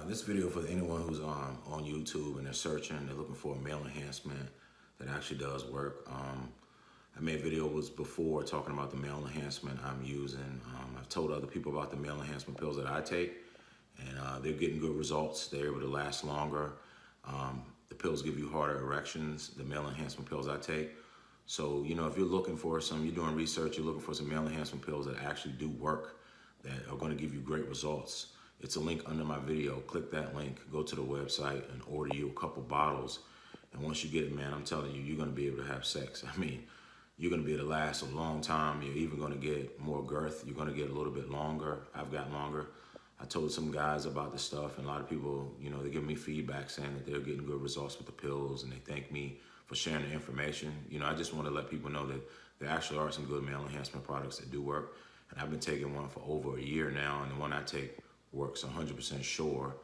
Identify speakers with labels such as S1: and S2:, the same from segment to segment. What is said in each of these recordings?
S1: This video for anyone who's on YouTube and they're searching, they're looking for a male enhancement that actually does work. I made videos before talking about the male enhancement I'm using. I've told other people about the male enhancement pills that I take, and they're getting good results. They're able to last longer. The pills give you harder erections, the male enhancement pills I take. So, you know, if you're looking for some, you're doing research, you're looking for some male enhancement pills that actually do work, that are going to give you great results. It's a link under my video. Click that link, go to the website and order you a couple bottles. And once you get it, man, I'm telling you, you're going to be able to have sex. I mean, you're going to be able to last a long time. You're even going to get more girth. You're going to get a little bit longer. I've got longer. I told some guys about this stuff, and a lot of people, you know, they give me feedback saying that they're getting good results with the pills, and they thank me for sharing the information. You know, I just want to let people know that there actually are some good male enhancement products that do work. And I've been taking one for over a year now, and the one I take works 100% sure.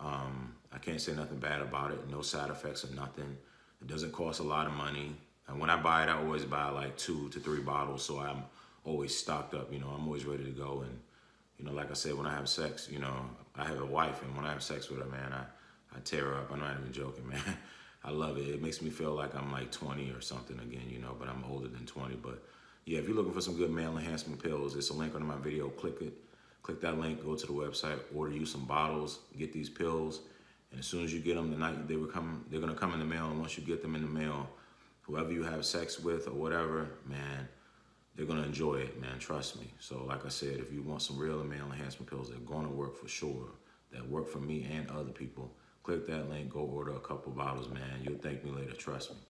S1: I can't say nothing bad about it. No side effects or nothing. It doesn't cost a lot of money. And when I buy it, I always buy like 2 to 3 bottles, so I'm always stocked up. You know, I'm always ready to go. And you know, like I said, when I have sex, you know, I have a wife, and when I have sex with her, man, I tear her up. I'm not even joking, man. I love it. It makes me feel like I'm like 20 or something again, you know, but I'm older than 20. But yeah, if you're looking for some good male enhancement pills, there's a link under my video. Click it. Click that link, go to the website, order you some bottles, get these pills. And as soon as you get them, the night they're going to come in the mail. And once you get them in the mail, whoever you have sex with or whatever, man, they're going to enjoy it, man. Trust me. So like I said, if you want some real male enhancement pills that are going to work for sure, that work for me and other people, click that link, go order a couple bottles, man. You'll thank me later. Trust me.